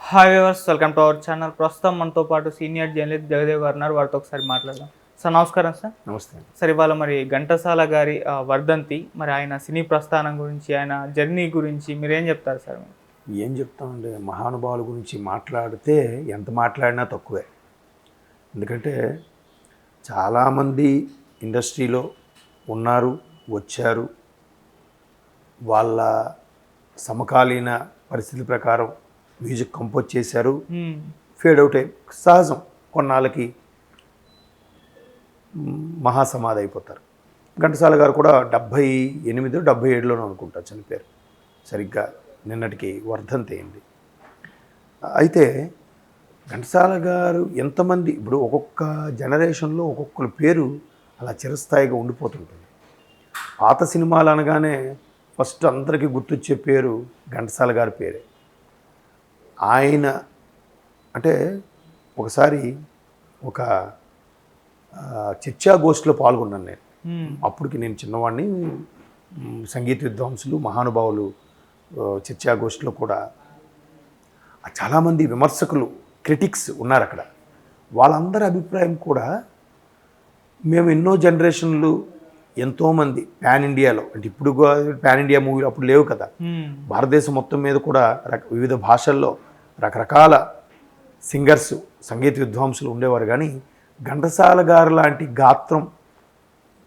Hi viewers, welcome to our channel. ప్రస్తుతం మనతో పాటు సీనియర్ జర్నలిస్ట్ జగదేవ్ గారు ఉన్నారు. వారితో ఒకసారి మాట్లాడదాం. సార్ నమస్కారం. సార్ నమస్తే. సార్ ఇవాళ మరి ఘంటసాల గారి వర్ధంతి, మరి ఆయన సినీ ప్రస్థానం గురించి, ఆయన జర్నీ గురించి మీరేం చెప్తారు సార్? ఏం చెప్తామండి, మహానుభావుల గురించి మాట్లాడితే ఎంత మాట్లాడినా తక్కువే. ఎందుకంటే చాలామంది ఇండస్ట్రీలో ఉన్నారు, వచ్చారు. వాళ్ళ సమకాలీన పరిస్థితుల ప్రకారం మ్యూజిక్ కంపోజ్ చేశారు, ఫేడ్ అవుట్ అయ్యి సహజం. కొన్నాళ్ళకి మహాసమాధి అయిపోతారు. ఘంటసాల గారు కూడా 78, 77లోనూ అనుకుంటా చనిపోయారు. సరిగ్గా నిన్నటికి వర్ధంతి అయింది. అయితే ఘంటసాల గారు ఎంతమంది, ఇప్పుడు ఒక్కొక్క జనరేషన్లో ఒక్కొక్కరి పేరు అలా చిరస్థాయిగా ఉండిపోతుంటుంది. పాత సినిమాలు అనగానే ఫస్ట్ అందరికీ గుర్తొచ్చే పేరు ఘంటసాల గారి పేరే. ఆయన అంటే ఒకసారి ఒక చర్చాగోష్ఠిలో పాల్గొన్నాను నేను. అప్పటికి నేను చిన్నవాడిని. సంగీత విద్వాంసులు, మహానుభావులు చర్చాగోష్ఠిలో కూడా చాలామంది విమర్శకులు, క్రిటిక్స్ ఉన్నారు అక్కడ. వాళ్ళందరి అభిప్రాయం కూడా మేము ఎన్నో జనరేషన్లు, ఎంతోమంది పాన్ ఇండియాలో, అంటే ఇప్పుడు పాన్ ఇండియా మూవీలు అప్పుడు లేవు కదా, భారతదేశం మొత్తం మీద కూడా వివిధ భాషల్లో రకరకాల సింగర్స్, సంగీత విద్వాంసులు ఉండేవారు. కానీ ఘంటసాల గారు లాంటి గాత్రం,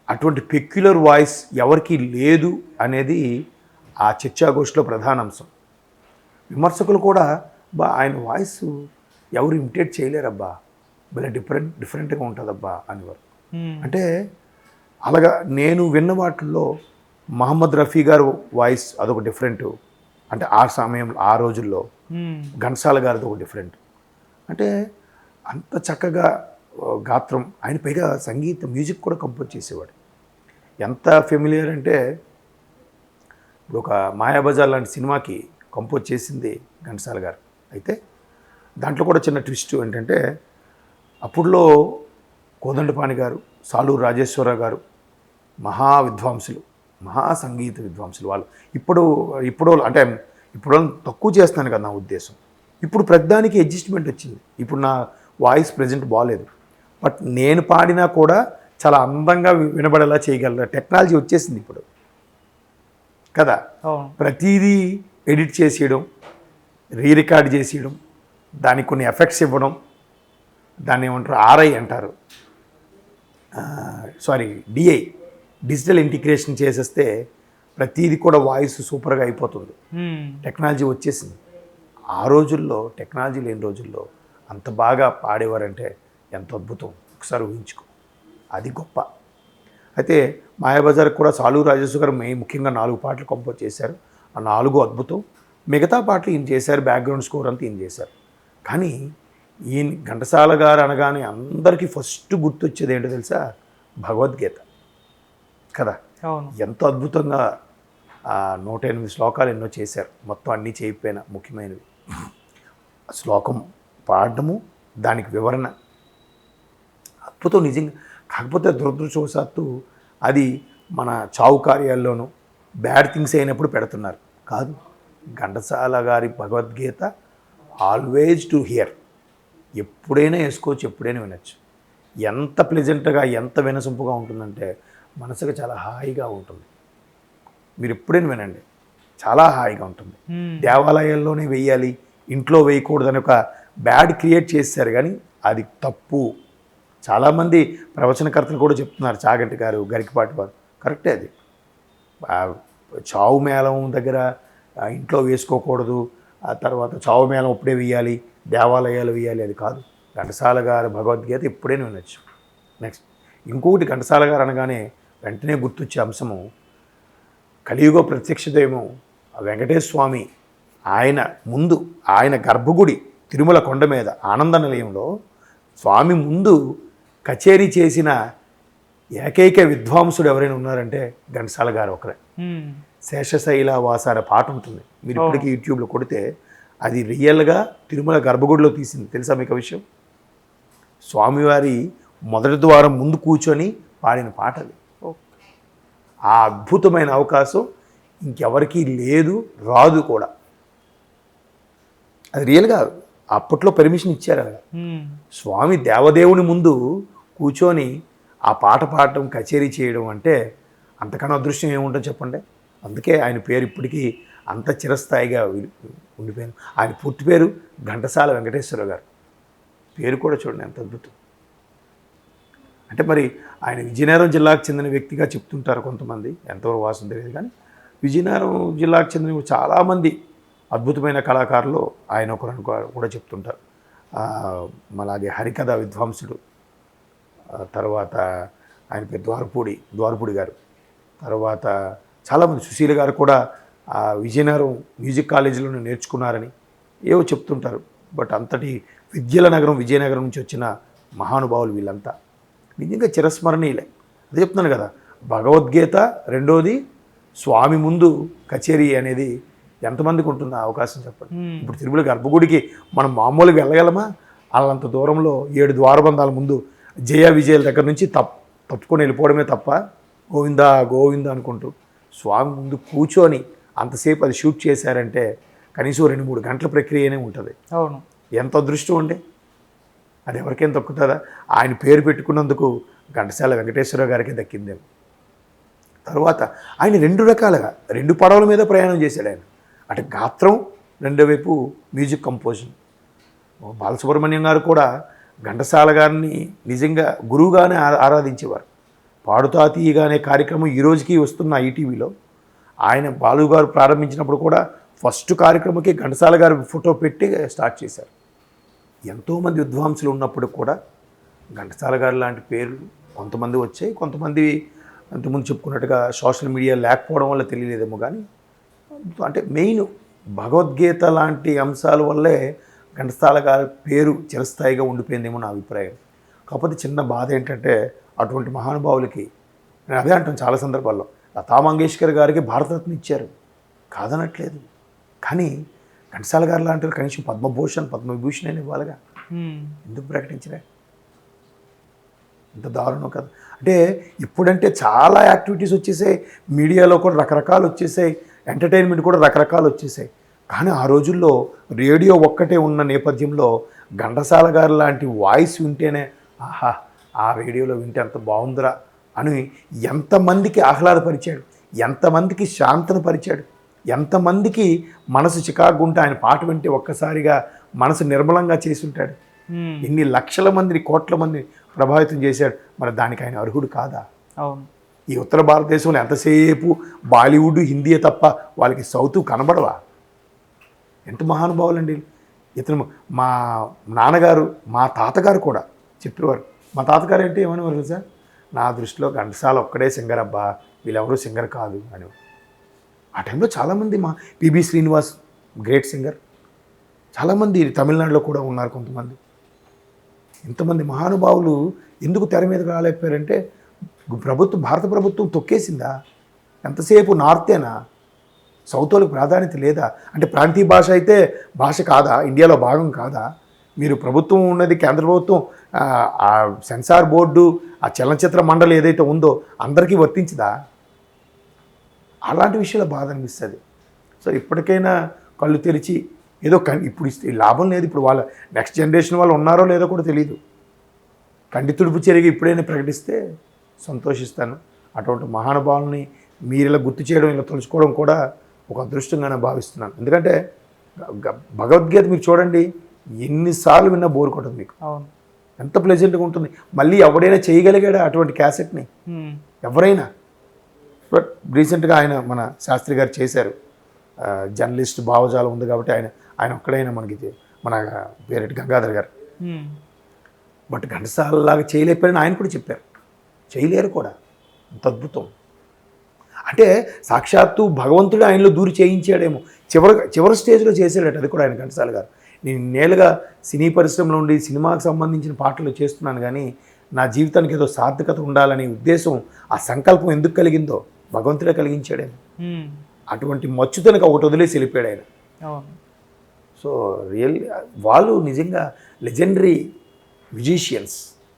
అటువంటి పెక్యులర్ వాయిస్ ఎవరికీ లేదు అనేది ఆ చర్చాగోష్ఠిలో ప్రధాన అంశం. విమర్శకులు కూడా ఆయన వాయిస్ ఎవరు ఇమిటేట్ చేయలేరబ్బా, భలే డిఫరెంట్గా ఉంటుందబ్బా అనేవారు. అంటే అలాగా నేను విన్న వాటిల్లో మహమ్మద్ రఫీ గారు వాయిస్ అదొక డిఫరెంట్. అంటే ఆ సమయంలో, ఆ రోజుల్లో ఘంటసాల గారిది ఒక డిఫరెంట్. అంటే అంత చక్కగా గాత్రం. ఆయన పైగా సంగీత మ్యూజిక్ కూడా కంపోజ్ చేసేవాడు. ఎంత ఫెమిలియర్ అంటే ఇప్పుడు ఒక మాయాబజార్ లాంటి సినిమాకి కంపోజ్ చేసింది ఘంటసాల గారు. అయితే దాంట్లో కూడా చిన్న ట్విస్ట్ ఏంటంటే, అప్పుడులో కోదండపాణి గారు, సాలూరు రాజేశ్వరరావు గారు మహా విద్వాంసులు, మహా సంగీత విద్వాంసులు. వాళ్ళు ఇప్పుడు అంటే ఇప్పుడు తక్కువ చేస్తున్నాను కదా నా ఉద్దేశం. ఇప్పుడు ప్రతిదానికి అడ్జస్ట్మెంట్ వచ్చింది. ఇప్పుడు నా వాయిస్ ప్రజెంట్ బాగాలేదు, బట్ నేను పాడినా కూడా చాలా అందంగా వినబడేలా చేయగల టెక్నాలజీ వచ్చేసింది ఇప్పుడు కదా. ప్రతిదీ ఎడిట్ చేసేయడం, రికార్డ్ చేసేయడం, దానికి కొన్ని ఎఫెక్ట్స్ ఇవ్వడం, దాన్ని ఏమంటారు, ఆర్ఐ అంటారు, డిఐ, డిజిటల్ ఇంటిగ్రేషన్ చేసేస్తే ప్రతిదీ కూడా వాయిస్ సూపర్గా అయిపోతుంది. టెక్నాలజీ వచ్చేసింది. ఆ రోజుల్లో టెక్నాలజీ లేని రోజుల్లో అంత బాగా పాడేవారంటే ఎంత అద్భుతం, ఒకసారి ఊహించుకో. అది గొప్ప. అయితే మాయాబజార్ కూడా సాలూరు రాజేశ్వర గారు ముఖ్యంగా 4 పాటలు కంపోజ్ చేశారు. ఆ 4 అద్భుతం. మిగతా పాటలు ఈయన చేశారు, బ్యాక్గ్రౌండ్ స్కోర్ అంతా ఈయన చేశారు. కానీ ఈయన ఘంటసాల గారు అనగానే అందరికీ ఫస్ట్ గుర్తొచ్చేది ఏంటో తెలుసా? భగవద్గీత కదా. ఎంతో అద్భుతంగా 108 శ్లోకాలు ఎన్నో చేశారు. మొత్తం అన్నీ చేయకపోయినా ముఖ్యమైనవి. శ్లోకం పాడటము, దానికి వివరణ అద్భుతం నిజంగా. కాకపోతే దురదృష్టవశాత్తు అది మన చావు కార్యాల్లోనూ బ్యాడ్ థింగ్స్ అయినప్పుడు పెడుతున్నారు. కాదు, ఘంటసాల గారి భగవద్గీత ఆల్వేజ్ టు హియర్. ఎప్పుడైనా వేసుకోవచ్చు, ఎప్పుడైనా వినొచ్చు. ఎంత ప్లెజెంట్గా, ఎంత వినసొంపుగా ఉంటుందంటే మనసుకు చాలా హాయిగా ఉంటుంది. మీరు ఎప్పుడైనా వినండి, చాలా హాయిగా ఉంటుంది. దేవాలయాల్లోనే వేయాలి, ఇంట్లో వేయకూడదని ఒక బ్యాడ్ క్రియేట్ చేశారు. కానీ అది తప్పు. చాలామంది ప్రవచనకర్తలు కూడా చెప్తున్నారు, చాగంటి గారు, గరికపాటి వారు. కరెక్టే. అది చావు మేళం దగ్గర ఇంట్లో వేసుకోకూడదు, ఆ తర్వాత చావు మేళం అప్పుడే వేయాలి, దేవాలయాలు వేయాలి, అది కాదు. ఘంటసాల గారి భగవద్గీత ఎప్పుడైనా వినొచ్చు. నెక్స్ట్ ఇంకొకటి, ఘంటసాల గారు అనగానే వెంటనే గుర్తొచ్చే అంశము, కలియుగ ప్రత్యక్ష దైవం వెంకటేశ్వర స్వామి. ఆయన ముందు, ఆయన గర్భగుడి తిరుమల కొండ మీద ఆనంద నిలయంలో స్వామి ముందు కచేరీ చేసిన ఏకైక విద్వాంసుడు ఎవరైనా ఉన్నారంటే ఘంటసాల గారు ఒకరే. శేషశైల వాస అనే పాట ఉంటుంది, మీరు ఇప్పటికీ యూట్యూబ్లో కొడితే. అది రియల్గా తిరుమల గర్భగుడిలో తీసింది. తెలుసా మీకు విషయం? స్వామివారి మొదటి ద్వారం ముందు కూర్చొని పాడిన పాట అది. ఆ అద్భుతమైన అవకాశం ఇంకెవరికీ లేదు, రాదు కూడా. అది రియల్గా అప్పట్లో పర్మిషన్ ఇచ్చారు అలాగా. మ్మ్. స్వామి దేవదేవుని ముందు కూర్చొని ఆ పాట పాడటం కచేరీ చేయడం అంటే అంతకన్నా అదృష్టం ఏముంటుందో చెప్పండి. అందుకే ఆయన పేరు ఇప్పటికీ అంత చిరస్థాయిగా ఉండిపోయింది. ఆయన పూర్తి పేరు ఘంటసాల వెంకటేశ్వరరావు గారు. పేరు కూడా చూడండి ఎంత అద్భుతం. అంటే మరి ఆయన విజయనగరం జిల్లాకు చెందిన వ్యక్తిగా చెప్తుంటారు కొంతమంది, ఎంతవరకు వాసన తెలియదు. కానీ విజయనగరం జిల్లాకు చెందిన చాలామంది అద్భుతమైన కళాకారులు ఆయన ఒకరు కూడా చెప్తుంటారు. అలాగే హరికథ విద్వాంసుడు, తర్వాత ఆయన పేరు ద్వారపూడి గారు, తర్వాత చాలామంది సుశీల గారు కూడా విజయనగరం మ్యూజిక్ కాలేజీలో నేర్చుకున్నారని ఏవో చెప్తుంటారు. బట్ అంతటి విద్యల నగరం విజయనగరం నుంచి వచ్చిన మహానుభావులు వీళ్ళంతా నిజంగా చిరస్మరణీయులే. అదే చెప్తున్నాను కదా, భగవద్గీత, రెండోది స్వామి ముందు కచేరీ అనేది ఎంతమందికి ఉంటుంది అవకాశం చెప్పండి. ఇప్పుడు తిరుమల గర్భగుడికి మనం మామూలుగా వెళ్ళగలమా? వాళ్ళంత దూరంలో 7 ద్వారబంధాల ముందు జయ విజయాల దగ్గర నుంచి తప్పుకొని వెళ్ళిపోవడమే తప్ప గోవిందా గోవిందా అనుకుంటూ స్వామి ముందు కూర్చొని అంతసేపు అది షూట్ చేశారంటే కనీసం 2-3 గంటల ప్రక్రియనే ఉంటుంది. అవును. ఎంత అదృష్టం అండి. అది ఎవరికేం దక్కుతుందా? ఆయన పేరు పెట్టుకున్నందుకు ఘంటసాల వెంకటేశ్వరరావు గారికి దక్కిందేమో. తర్వాత ఆయన 2 రకాలుగా 2 పడవల మీద ప్రయాణం చేశాడు ఆయన. అటు గాత్రం, రెండో వైపు మ్యూజిక్ కంపోజిషన్. బాలసుబ్రహ్మణ్యం గారు కూడా ఘంటసాల గారిని నిజంగా గురువుగానే ఆరాధించేవారు. పాడుతా తీయగా అనే కార్యక్రమం ఈ రోజుకి వస్తున్న ఈటీవీలో ఆయన బాలు గారు ప్రారంభించినప్పుడు కూడా ఫస్ట్ కార్యక్రమంకి ఘంటసాల గారి ఫోటో పెట్టి స్టార్ట్ చేశారు. ఎంతోమంది విద్వాంసులు ఉన్నప్పుడు కూడా ఘంటసాల గారు లాంటి పేర్లు కొంతమంది వచ్చాయి, కొంతమంది అంతకుముందు చెప్పుకున్నట్టుగా సోషల్ మీడియా లేకపోవడం వల్ల తెలియలేదేమో. కానీ అంటే మెయిన్ భగవద్గీత లాంటి అంశాల వల్లే ఘంటసాల గారి పేరు చిరస్థాయిగా ఉండిపోయిందేమో నా అభిప్రాయం. కాకపోతే చిన్న బాధ ఏంటంటే అటువంటి మహానుభావులకి నేను అదే అంటాను చాలా సందర్భాల్లో, లతా మంగేష్కర్ గారికి భారతరత్న ఇచ్చారు, కాదనట్లేదు. కానీ ఘంటసాల గారు లాంటి కనీసం పద్మభూషణ్ పద్మవిభూషణ్ అని ఇవ్వాలిగా, ఎందుకు ప్రకటించలే? ఇంత దారుణం కదా. అంటే ఇప్పుడంటే చాలా యాక్టివిటీస్ వచ్చేసాయి, మీడియాలో కూడా రకరకాలు వచ్చేసాయి, ఎంటర్టైన్మెంట్ కూడా రకరకాలు వచ్చేసాయి. కానీ ఆ రోజుల్లో రేడియో ఒక్కటే ఉన్న నేపథ్యంలో ఘంటసాల గారు లాంటి వాయిస్ వింటేనే ఆహా ఆ రేడియోలో వింటే అంత బాగుందిరా అని ఎంతమందికి ఆహ్లాదపరిచాడు, ఎంతమందికి శాంతను పరిచాడు, ఎంతమందికి మనసు చికాకుంటే ఆయన పాట వింటే ఒక్కసారిగా మనసు నిర్మలంగా చేసి ఉంటాడు. ఎన్ని లక్షల మందిని కోట్ల మందిని ప్రభావితం చేశాడు. మరి దానికి ఆయన అర్హుడు కాదా? అవును. ఈ ఉత్తర భారతదేశంలో ఎంతసేపు బాలీవుడ్ హిందీయే తప్ప వాళ్ళకి సౌత్ కనబడవా? ఎంత మహానుభావులండి. ఇతను మా నాన్నగారు మా తాతగారు కూడా చెప్పేవారు. మా తాతగారు అంటే ఏమనేవారు తెలుసా? నా దృష్టిలో ఘంటసాల ఒక్కడే సింగర్ అబ్బా, వీళ్ళెవరూ సింగర్ కాదు అని. ఆ టైంలో చాలామంది మా పిబి శ్రీనివాస్ గ్రేట్ సింగర్, చాలామంది తమిళనాడులో కూడా ఉన్నారు కొంతమంది. ఇంతమంది మహానుభావులు ఎందుకు తెర మీదకి రాలేకపోయారంటే భారత ప్రభుత్వం తొక్కేసిందా? ఎంతసేపు నార్తేనా, సౌత్ వాళ్ళకి ప్రాధాన్యత లేదా? అంటే ప్రాంతీయ భాష అయితే భాష కాదా, ఇండియాలో భాగం కాదా? మీరు ప్రభుత్వం ఉన్నది కేంద్ర ప్రభుత్వం, ఆ సెన్సార్ బోర్డు, ఆ చలనచిత్ర మండలి ఏదైతే ఉందో అందరికీ వర్తించదా? అలాంటి విషయాలు బాధ అనిపిస్తుంది. సో ఇప్పటికైనా కళ్ళు తెరిచి ఏదో ఇప్పుడు లాభం లేదు. ఇప్పుడు వాళ్ళ నెక్స్ట్ జనరేషన్ వాళ్ళు ఉన్నారో లేదో కూడా తెలియదు. కంటి తుడుపు చెరిగి ఇప్పుడైనా ప్రకటిస్తే సంతోషిస్తాను. అటువంటి మహానుభావుల్ని మీరు ఇలా గుర్తు చేయడం, ఇలా తలుచుకోవడం కూడా ఒక అదృష్టంగానే భావిస్తున్నాను. ఎందుకంటే భగవద్గీత మీరు చూడండి, ఎన్నిసార్లు విన్నా బోర్ కొట్టదు మీకు. అవును. ఎంత ప్లెజెంట్గా ఉంటుంది. మళ్ళీ ఎవడైనా చేయగలిగాడా అటువంటి క్యాసెట్ని? ఎవరైనా. బట్ రీసెంట్గా ఆయన మన శాస్త్రి గారు చేశారు. జర్నలిస్ట్ భావజాలం ఉంది కాబట్టి ఆయన ఒక్కడైనా మనకి మన పేరెట్టి గంగాధర్ గారు. బట్ ఘంటసాలలాగా చేయలేకపోయారని ఆయన కూడా చెప్పారు. చేయలేరు కూడా. అంత అద్భుతం. అంటే సాక్షాత్తు భగవంతుడు ఆయనలో దూరి చేయించాడేమో. చివరి స్టేజ్లో చేసాడట. అది కూడా ఆయన ఘంటసాల గారు. నేను నేలుగా సినీ పరిశ్రమలో ఉండి సినిమాకు సంబంధించిన పాటలు చేస్తున్నాను, కానీ నా జీవితానికి ఏదో సార్థకత ఉండాలనే ఉద్దేశం, ఆ సంకల్పం ఎందుకు కలిగిందో భగవంతుడే కలిగించాడేమో. అటువంటి మచ్చుతనకు ఒకటి వదిలేసి వెళ్ళిపోయాడు ఆయన. సో రియల్లీ వాళ్ళు నిజంగా లెజెండరీ మ్యూజిషియన్స్.